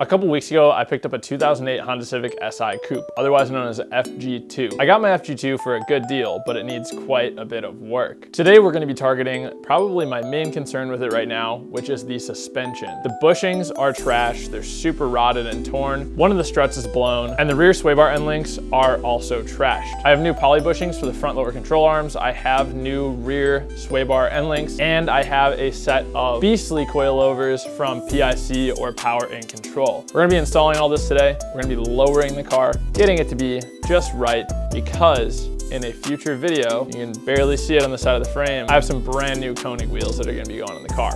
A couple weeks ago, I picked up a 2008 Honda Civic Si Coupe, otherwise known as FG2. I got my FG2 for a good deal, but it needs quite a bit of work. Today, we're gonna be targeting probably my main concern with it right now, which is the suspension. The bushings are trash, they're super rotted and torn. One of the struts is blown, and the rear sway bar end links are also trashed. I have new poly bushings for the front lower control arms, I have new rear sway bar end links, and I have a set of beastly coilovers from PIC or Power and Control. We're gonna be installing all this today. We're gonna be lowering the car, getting it to be just right, because in a future video, you can barely see it on the side of the frame, I have some brand new Koenig wheels that are gonna be going in the car.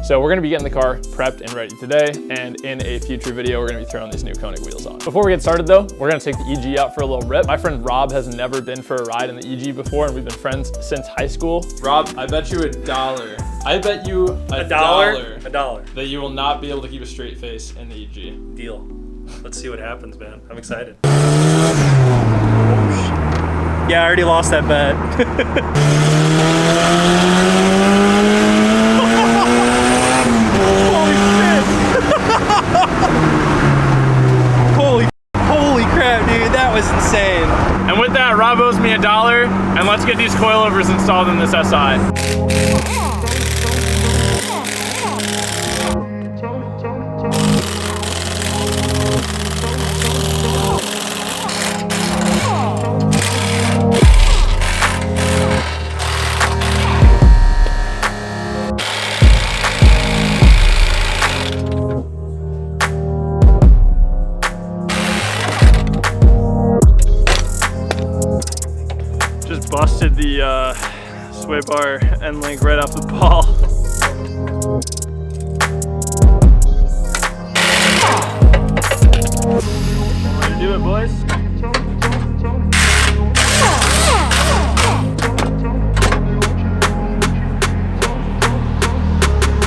So we're gonna be getting the car prepped and ready today, and in a future video, we're gonna be throwing these new Koenig wheels on. Before we get started though, we're gonna take the EG out for a little rip. My friend Rob has never been for a ride in the EG before, and we've been friends since high school. Rob, I bet you $1. I bet you a dollar that you will not be able to keep a straight face in the EG. Deal. Let's see what happens, man. I'm excited. Yeah, I already lost that bet. Holy crap, dude, that was insane. And with that, Rob owes me $1, and let's get these coilovers installed in this SI. Busted the sway bar end link right off the ball. Way to do it, boys.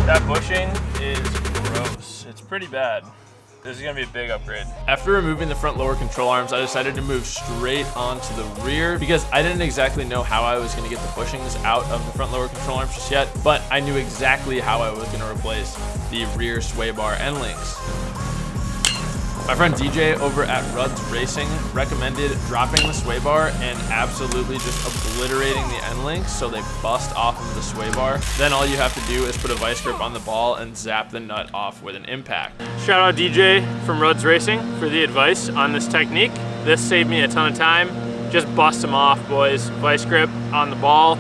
That bushing is gross. It's pretty bad. This is gonna be a big upgrade. After removing the front lower control arms, I decided to move straight onto the rear because I didn't exactly know how I was gonna get the bushings out of the front lower control arms just yet, but I knew exactly how I was gonna replace the rear sway bar end links. My friend DJ over at Rudd's Racing recommended dropping the sway bar and absolutely just obliterating the end links so they bust off of the sway bar. Then all you have to do is put a vice grip on the ball and zap the nut off with an impact. Shout out DJ from Rudd's Racing for the advice on this technique. This saved me a ton of time. Just bust them off, boys. Vice grip on the ball.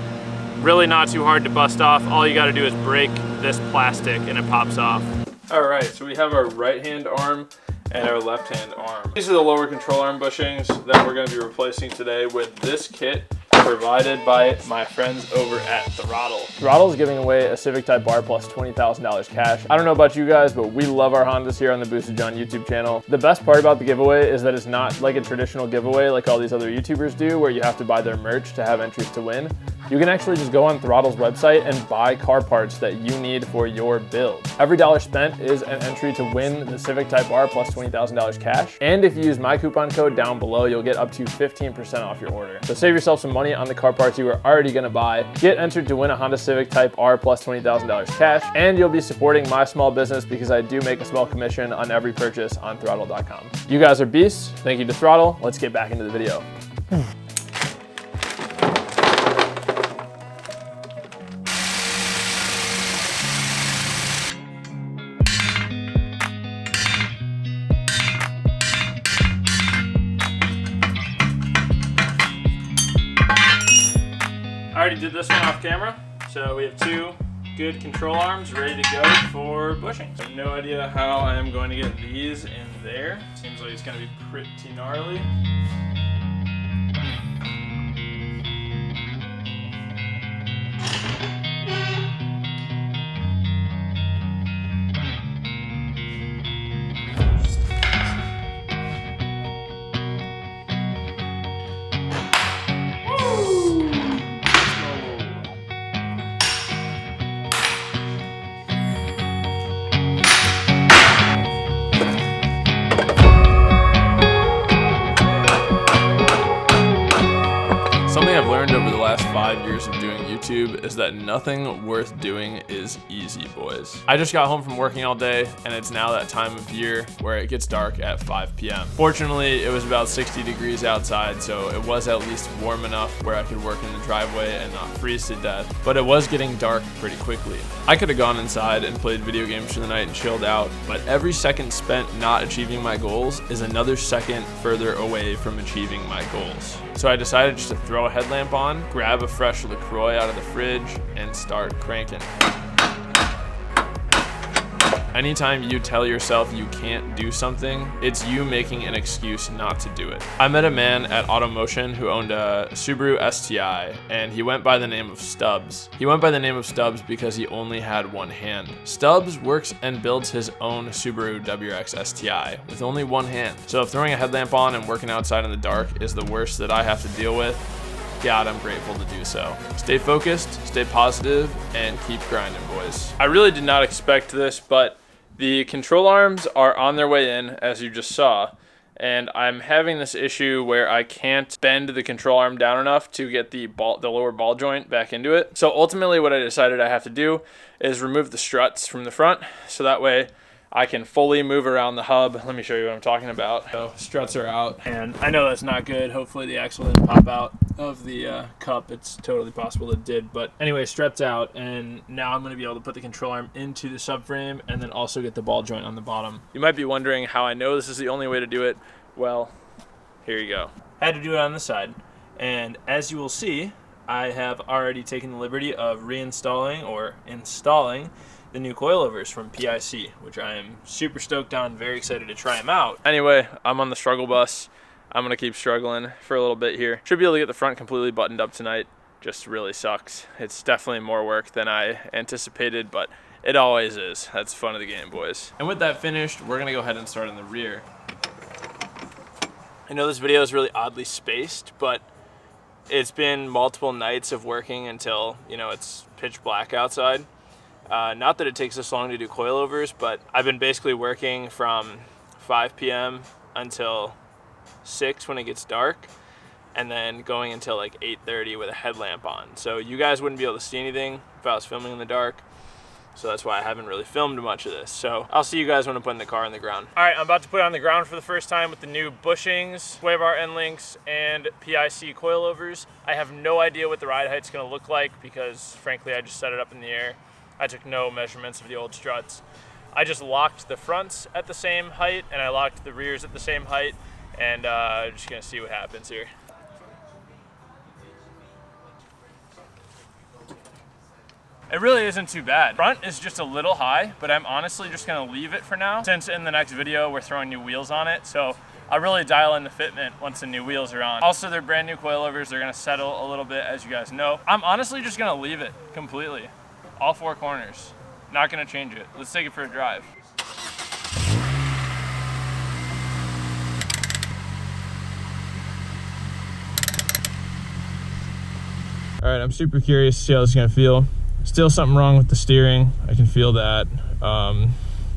Really not too hard to bust off. All you gotta do is break this plastic and it pops off. All right, so we have our right hand arm and our left hand arm. These are the lower control arm bushings that we're going to be replacing today with this kit provided by my friends over at Throttle. Throttle is giving away a Civic Type R plus $20,000 cash. I don't know about you guys, but we love our Hondas here on the Boosted John YouTube channel. The best part about the giveaway is that it's not like a traditional giveaway like all these other YouTubers do, where you have to buy their merch to have entries to win. You can actually just go on Throttle's website and buy car parts that you need for your build. Every dollar spent is an entry to win the Civic Type R plus $20,000 cash. And if you use my coupon code down below, you'll get up to 15% off your order. So save yourself some money on the car parts you were already gonna buy. Get entered to win a Honda Civic Type R plus $20,000 cash, and you'll be supporting my small business because I do make a small commission on every purchase on throttle.com. You guys are beasts. Thank you to Throttle. Let's get back into the video. I already did this one off camera, so we have two good control arms ready to go for bushings. I have no idea how I am going to get these in there. Seems like it's going to be pretty gnarly. Something I've learned over the last 5 years of doing YouTube YouTube is that nothing worth doing is easy, boys. I just got home from working all day, and it's now that time of year where it gets dark at 5 p.m. Fortunately, it was about 60 degrees outside, so it was at least warm enough where I could work in the driveway and not freeze to death, but it was getting dark pretty quickly. I could have gone inside and played video games for the night and chilled out, but every second spent not achieving my goals is another second further away from achieving my goals. So I decided just to throw a headlamp on, grab a fresh LaCroix out of the fridge, and start cranking. Anytime you tell yourself you can't do something, it's you making an excuse not to do it. I met a man at Automotion who owned a Subaru STI, and he went by the name of Stubbs. He went by the name of Stubbs because he only had one hand. Stubbs works and builds his own Subaru WRX STI with only one hand. So if throwing a headlamp on and working outside in the dark is the worst that I have to deal with, God, I'm grateful to do so. Stay focused, stay positive, and keep grinding, boys. I really did not expect this, but the control arms are on their way in, as you just saw, and I'm having this issue where I can't bend the control arm down enough to get the lower ball joint back into it. So ultimately what I decided I have to do is remove the struts from the front, so that way I can fully move around the hub. Let me show you what I'm talking about. So struts are out, and I know that's not good. Hopefully the axle didn't pop out of the cup. It's totally possible it did, but anyway, struts out, and now I'm going to be able to put the control arm into the subframe and then also get the ball joint on the bottom. You might be wondering how I know this is the only way to do it. Well, here you go. I had to do it on the side, and as you will see, I have already taken the liberty of reinstalling or installing the new coilovers from PIC, which I am super stoked on, very excited to try them out. Anyway, I'm on the struggle bus. I'm gonna keep struggling for a little bit here. Should be able to get the front completely buttoned up tonight. Just really sucks. It's definitely more work than I anticipated, but it always is. That's fun of the game, boys. And with that finished, we're gonna go ahead and start in the rear. I know this video is really oddly spaced, but it's been multiple nights of working until, you know, it's pitch black outside. Not that it takes this long to do coilovers, but I've been basically working from 5 p.m. until 6 when it gets dark, and then going until like 8:30 with a headlamp on. So you guys wouldn't be able to see anything if I was filming in the dark. So that's why I haven't really filmed much of this. So I'll see you guys when I'm putting the car on the ground. All right, I'm about to put it on the ground for the first time with the new bushings, sway bar end links, and PIC coilovers. I have no idea what the ride height's gonna look like because frankly, I just set it up in the air. I took no measurements of the old struts. I just locked the fronts at the same height and I locked the rears at the same height, and just gonna see what happens here. It really isn't too bad. Front is just a little high, but I'm honestly just gonna leave it for now since in the next video we're throwing new wheels on it. So I'll really dial in the fitment once the new wheels are on. Also, they're brand new coilovers. They're gonna settle a little bit, as you guys know. I'm honestly just gonna leave it completely. All 4 corners. Not gonna change it. Let's take it for a drive. All right, I'm super curious to see how this is gonna feel. Still something wrong with the steering. I can feel that.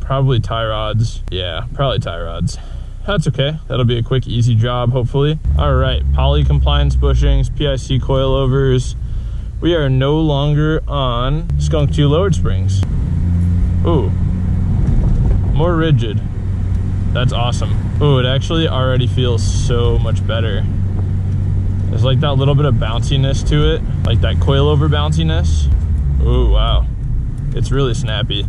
Probably tie rods. Yeah, probably tie rods. That's okay. That'll be a quick, easy job, hopefully. All right, poly compliance bushings, PIC coilovers. We are no longer on Skunk 2 lowered springs. Ooh, more rigid. That's awesome. Ooh, it actually already feels so much better. There's like that little bit of bounciness to it, like that coilover bounciness. Ooh, wow. It's really snappy.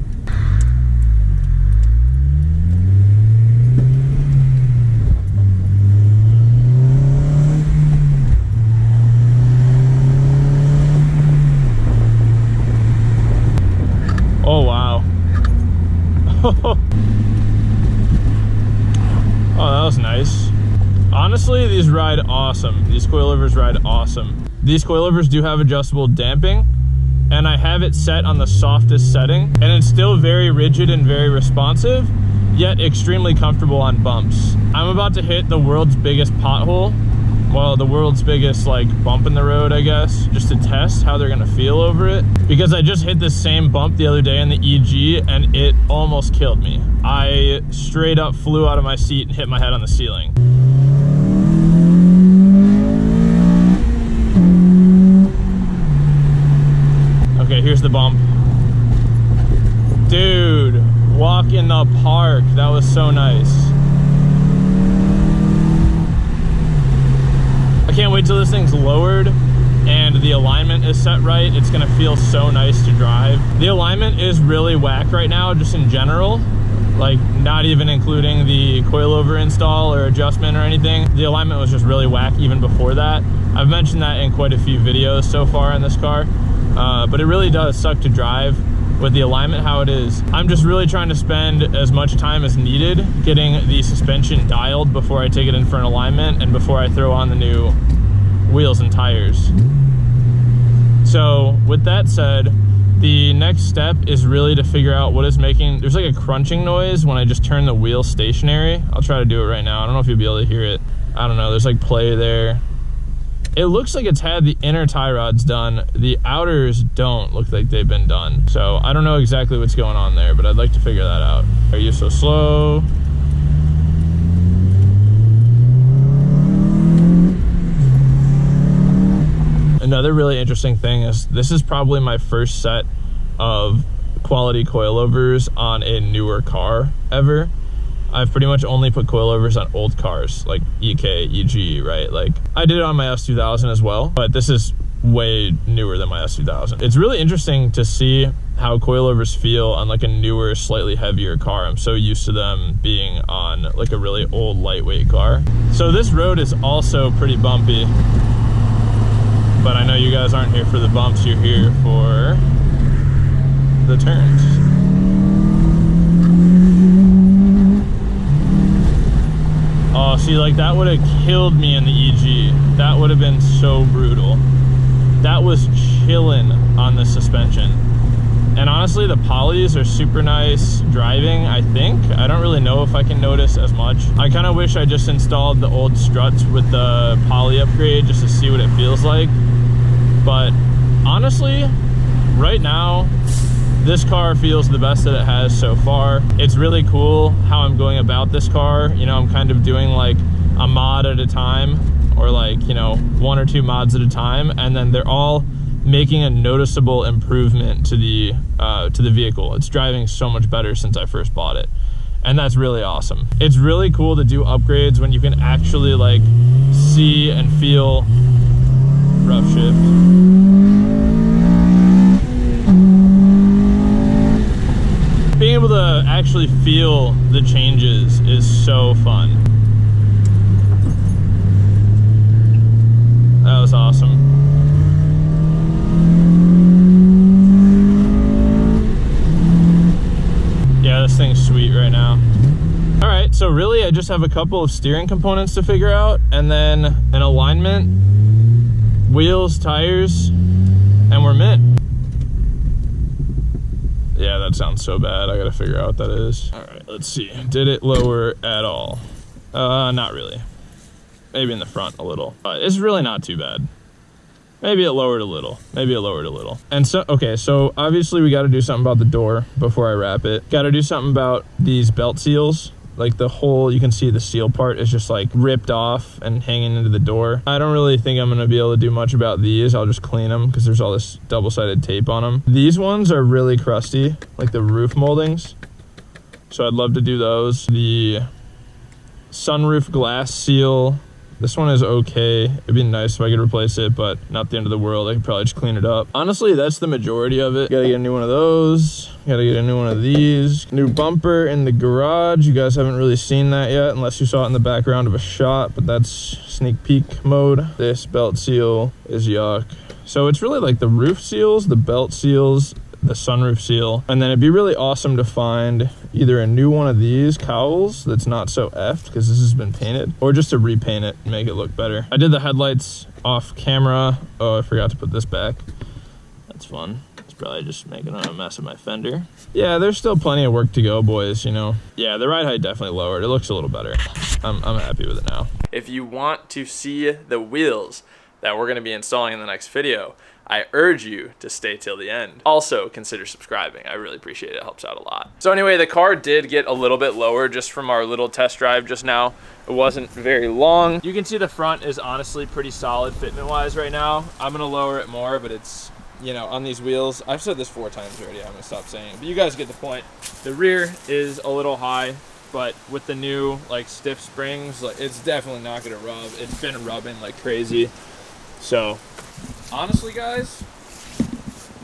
Oh, wow. Oh, that was nice. Honestly, these ride awesome. These coilovers ride awesome. These coilovers do have adjustable damping, and I have it set on the softest setting, and it's still very rigid and very responsive, yet extremely comfortable on bumps. I'm about to hit the world's biggest pothole. Well, the world's biggest like bump in the road, I guess, just to test how they're gonna feel over it. Because I just hit this same bump the other day in the EG and it almost killed me. I straight up flew out of my seat and hit my head on the ceiling. Okay, here's the bump. Dude, walk in the park. That was so nice. I can't wait till this thing's lowered and the alignment is set right. It's gonna feel so nice to drive. The alignment is really whack right now, just in general. Like, not even including the coilover install or adjustment or anything. The alignment was just really whack even before that. I've mentioned that in quite a few videos so far in this car, but it really does suck to drive with the alignment how it is. I'm just really trying to spend as much time as needed getting the suspension dialed before I take it in for an alignment and before I throw on the new wheels and tires. So with that said, the next step is really to figure out what is making, there's like a crunching noise when I just turn the wheel stationary. I'll try to do it right now. I don't know if you'll be able to hear it. I don't know, there's like play there. It looks like it's had the inner tie rods done. The outers don't look like they've been done. So I don't know exactly what's going on there, but I'd like to figure that out. Are you so slow? Another really interesting thing is this is probably my first set of quality coilovers on a newer car ever. I've pretty much only put coilovers on old cars like EK, EG, right? Like I did it on my S2000 as well, but this is way newer than my S2000. It's really interesting to see how coilovers feel on like a newer, slightly heavier car. I'm so used to them being on like a really old, lightweight car. So this road is also pretty bumpy, but I know you guys aren't here for the bumps, you're here for the turns. Oh, see, like that would have killed me in the EG. That would have been so brutal. That was chilling on the suspension. And honestly, the polys are super nice driving, I think. I don't really know if I can notice as much. I kind of wish I just installed the old struts with the poly upgrade just to see what it feels like. But honestly, right now, this car feels the best that it has so far. It's really cool how I'm going about this car. You know, I'm kind of doing like a mod at a time, or like, you know, 1 or 2 mods at a time, and then they're all making a noticeable improvement to the vehicle. It's driving so much better since I first bought it, and that's really awesome. It's really cool to do upgrades when you can actually like see and feel. Rough shift. Being able to actually feel the changes is so fun. That was awesome. Yeah, this thing's sweet right now. All right, so really I just have a couple of steering components to figure out, and then an alignment, wheels, tires, and we're mint. Yeah, that sounds so bad. I gotta figure out what that is. All right, let's see. Did it lower at all? Not really. Maybe in the front a little. It's really not too bad. Maybe it lowered a little. Maybe it lowered a little. And so, okay, so obviously we gotta do something about the door before I wrap it. Gotta do something about these belt seals. Like the whole, you can see the seal part is just like ripped off and hanging into the door. I don't really think I'm gonna be able to do much about these. I'll just clean them because there's all this double-sided tape on them. These ones are really crusty, like the roof moldings. So I'd love to do those. The sunroof glass seal, this one is okay. It'd be nice if I could replace it, but not the end of the world. I could probably just clean it up. Honestly, that's the majority of it. Gotta get a new one of those. Gotta get a new one of these. New bumper in the garage. You guys haven't really seen that yet, unless you saw it in the background of a shot, but that's sneak peek mode. This belt seal is yuck. So it's really like the roof seals, the belt seals, the sunroof seal, and then it'd be really awesome to find either a new one of these cowls that's not so effed because this has been painted, or just to repaint it and make it look better. I did the headlights off camera. Oh, I forgot to put this back. That's fun. It's probably just making a mess of my fender. Yeah, there's still plenty of work to go, boys, you know. Yeah, the ride height definitely lowered. It looks a little better. I'm happy with it now. If you want to see the wheels that we're going to be installing in the next video, I urge you to stay till the end. Also, consider subscribing. I really appreciate it. It helps out a lot. So anyway, the car did get a little bit lower just from our little test drive just now. It wasn't very long. You can see the front is honestly pretty solid fitment-wise right now. I'm gonna lower it more, but it's you know, on these wheels, I've said this 4 times already, I'm gonna stop saying it, but you guys get the point. The rear is a little high, but with the new like stiff springs, like it's definitely not gonna rub. It's been rubbing like crazy. So honestly guys,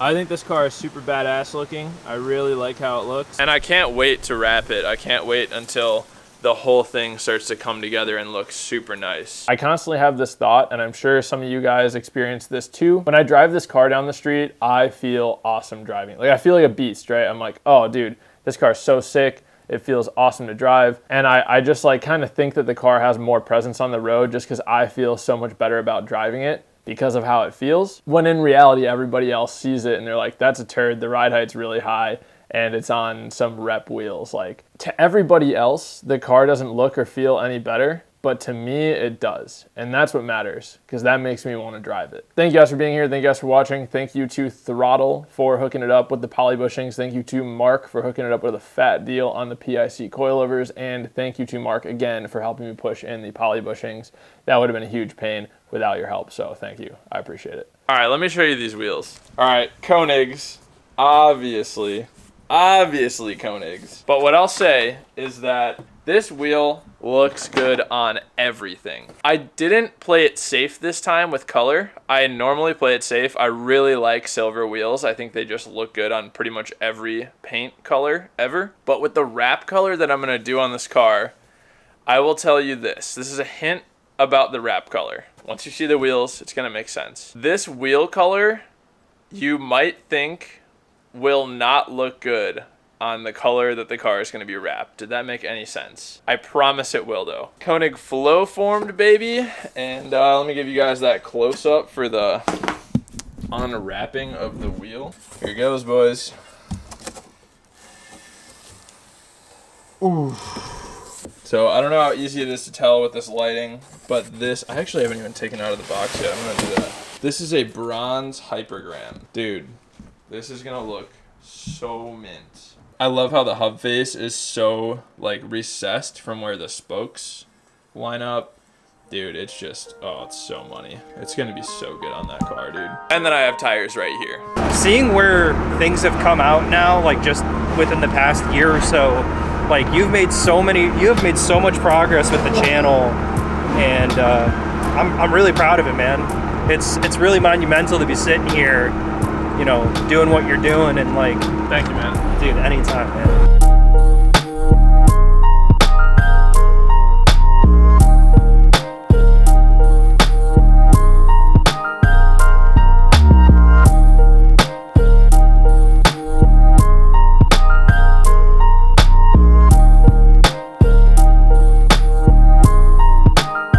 I think this car is super badass looking. I really like how it looks. And I can't wait to wrap it. I can't wait until the whole thing starts to come together and look super nice. I constantly have this thought, and I'm sure some of you guys experience this too. When I drive this car down the street, I feel awesome driving. Like I feel like a beast, right? I'm like, oh dude, this car is so sick. It feels awesome to drive. And I just like kind of think that the car has more presence on the road just because I feel so much better about driving it because of how it feels. When in reality, everybody else sees it and they're like, that's a turd, the ride height's really high and it's on some rep wheels. Like to everybody else, the car doesn't look or feel any better, but to me it does. And that's what matters because that makes me want to drive it. Thank you guys for being here. Thank you guys for watching. Thank you to Throttle for hooking it up with the poly bushings. Thank you to Mark for hooking it up with a fat deal on the PIC coilovers. And thank you to Mark again for helping me push in the poly bushings. That would have been a huge pain without your help. So thank you. I appreciate it. All right, let me show you these wheels. All right, Koenigs, obviously Koenigs. But what I'll say is that this wheel looks good on everything. I didn't play it safe this time with color. I normally play it safe. I really like silver wheels. I think they just look good on pretty much every paint color ever. But with the wrap color that I'm gonna do on this car, I will tell you this. This is a hint about the wrap color. Once you see the wheels, it's gonna make sense. This wheel color, you might think will not look good on the color that the car is going to be wrapped. Did that make any sense? I promise it will though. Koenig flow formed, baby. And let me give you guys that close up for the unwrapping of the wheel. Here goes, boys. Ooh. So I don't know how easy it is to tell with this lighting, but this, I actually haven't even taken out of the box yet. I'm gonna do that. This is a bronze hypergram. Dude, this is gonna look so mint. I love how the hub face is so like recessed from where the spokes line up. Dude, it's just, oh, it's so money. It's gonna be so good on that car, dude. And then I have tires right here. Seeing where things have come out now, like just within the past year or so, like you have made so much progress with the channel, and I'm really proud of it, man. It's really monumental to be sitting here, you know, doing what you're doing, and like, thank you, man. Dude, anytime, man.